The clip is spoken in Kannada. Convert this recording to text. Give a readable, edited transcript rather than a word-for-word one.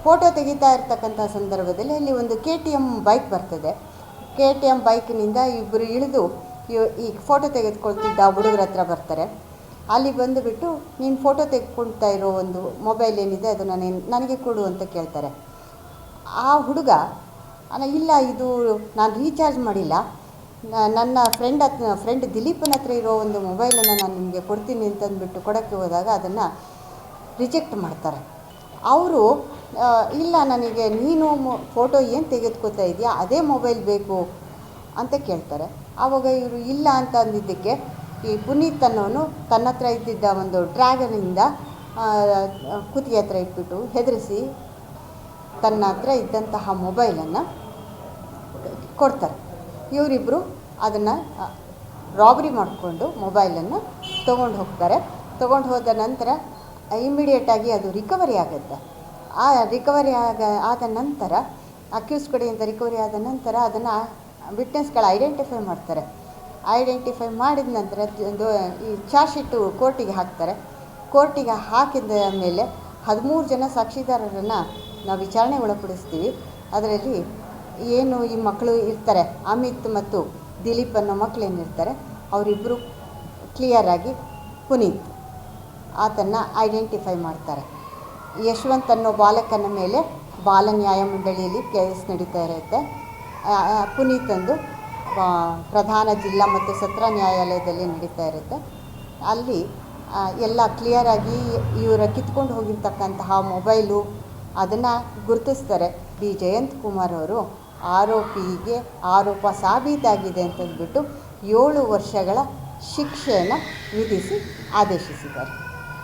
ಫೋಟೋ ತೆಗಿತಾ ಇರ್ತಕ್ಕಂಥ ಸಂದರ್ಭದಲ್ಲಿ ಅಲ್ಲಿ ಒಂದು KTM ಬೈಕ್ ಬರ್ತದೆ. KTM ಬೈಕ್ನಿಂದ ಇಬ್ಬರು ಇಳಿದು ಈ ಫೋಟೋ ತೆಗೆದುಕೊಳ್ತಿದ್ದ ಹುಡುಗರ ಹತ್ರ ಬರ್ತಾರೆ. ಅಲ್ಲಿ ಬಂದುಬಿಟ್ಟು ನೀನು ಫೋಟೋ ತೆಗೆದುಕೊಳ್ತಾ ಇರೋ ಒಂದು ಮೊಬೈಲ್ ಏನಿದೆ ಅದನ್ನು ನನಗೆ ಕೊಡು ಅಂತ ಕೇಳ್ತಾರೆ. ಆ ಹುಡುಗ ಇಲ್ಲ, ಇದು ನಾನು ರೀಚಾರ್ಜ್ ಮಾಡಿಲ್ಲ, ನನ್ನ ಫ್ರೆಂಡ್ ದಿಲೀಪನ ಹತ್ರ ಇರೋ ಒಂದು ಮೊಬೈಲನ್ನು ನಾನು ನಿಮಗೆ ಕೊಡ್ತೀನಿ ಅಂತಂದ್ಬಿಟ್ಟು ಕೊಡೋಕ್ಕೆ ಹೋದಾಗ ಅದನ್ನು ರಿಜೆಕ್ಟ್ ಮಾಡ್ತಾರೆ. ಅವರು ಇಲ್ಲ, ನನಗೆ ನೀನು ಫೋಟೋ ಏನು ತೆಗೆದುಕೊತಾ ಇದೆಯಾ ಅದೇ ಮೊಬೈಲ್ ಬೇಕು ಅಂತ ಕೇಳ್ತಾರೆ. ಆವಾಗ ಇವರು ಇಲ್ಲ ಅಂತ ಅಂದಿದ್ದಕ್ಕೆ ಈ ಪುನೀತ್ ಅನ್ನೋನು ತನ್ನ ಹತ್ರ ಇದ್ದಿದ್ದ ಒಂದು ಡ್ರ್ಯಾಗನಿಂದ ಕುತ್ತಿಗೆ ಹತ್ರ ಇಟ್ಬಿಟ್ಟು ಹೆದರಿಸಿ ತನ್ನ ಹತ್ರ ಇದ್ದಂತಹ ಮೊಬೈಲನ್ನು ಕೊಡ್ತಾರೆ. ಇವರಿಬ್ಬರು ಅದನ್ನು ರಾಬರಿ ಮಾಡಿಕೊಂಡು ಮೊಬೈಲನ್ನು ತೊಗೊಂಡು ಹೋಗ್ತಾರೆ. ತೊಗೊಂಡು ಹೋದ ನಂತರ ಇಮ್ಮಿಡಿಯೇಟಾಗಿ ಅದು ರಿಕವರಿ ಆಗುತ್ತೆ. ಆ ರಿಕವರಿ ಆದ ನಂತರ ಅಕ್ಯೂಸ್ ಕಡೆಯಿಂದ ರಿಕವರಿ ಆದ ನಂತರ ಅದನ್ನು ವಿಟ್ನೆಸ್ಗಳು ಐಡೆಂಟಿಫೈ ಮಾಡ್ತಾರೆ. ಐಡೆಂಟಿಫೈ ಮಾಡಿದ ನಂತರ ಈ ಚಾರ್ಜ್ ಶೀಟು ಕೋರ್ಟಿಗೆ ಹಾಕ್ತಾರೆ. ಕೋರ್ಟಿಗೆ ಹಾಕಿದ ಮೇಲೆ 13 ಜನ ಸಾಕ್ಷಿದಾರರನ್ನು ನಾವು ವಿಚಾರಣೆ ಒಳಪಡಿಸ್ತೀವಿ. ಅದರಲ್ಲಿ ಏನು ಈ ಮಕ್ಕಳು ಇರ್ತಾರೆ, ಅಮಿತ್ ಮತ್ತು ದಿಲೀಪ್ ಅನ್ನೋ ಮಕ್ಕಳೇನಿರ್ತಾರೆ, ಅವರಿಬ್ಬರು ಕ್ಲಿಯರಾಗಿ ಪುನೀತ್ ಆತನ್ನು ಐಡೆಂಟಿಫೈ ಮಾಡ್ತಾರೆ. ಯಶವಂತ್ ಅನ್ನೋ ಬಾಲಕನ ಮೇಲೆ ಬಾಲ ನ್ಯಾಯ ಮಂಡಳಿಯಲ್ಲಿ ಕೇಸ್ ನಡೀತಾ ಇರುತ್ತೆ. ಪುನೀತ್ ಅಂದು ಪ್ರಧಾನ ಜಿಲ್ಲಾ ಮತ್ತು ಸತ್ರ ನ್ಯಾಯಾಲಯದಲ್ಲಿ ನಡೀತಾ ಇರುತ್ತೆ. ಅಲ್ಲಿ ಎಲ್ಲ ಕ್ಲಿಯರಾಗಿ ಇವರ ಕಿತ್ಕೊಂಡು ಹೋಗಿರ್ತಕ್ಕಂತಹ ಮೊಬೈಲು ಅದನ್ನು ಗುರುತಿಸ್ತಾರೆ. ಜಯಂತ್ ಕುಮಾರ್ ಅವರು ಆರೋಪಿಗೆ ಆರೋಪ ಸಾಬೀತಾಗಿದೆ ಅಂತಂದ್ಬಿಟ್ಟು 7 ವರ್ಷಗಳ ಶಿಕ್ಷೆಯನ್ನು ವಿಧಿಸಿ ಆದೇಶಿಸಿದ್ದಾರೆ.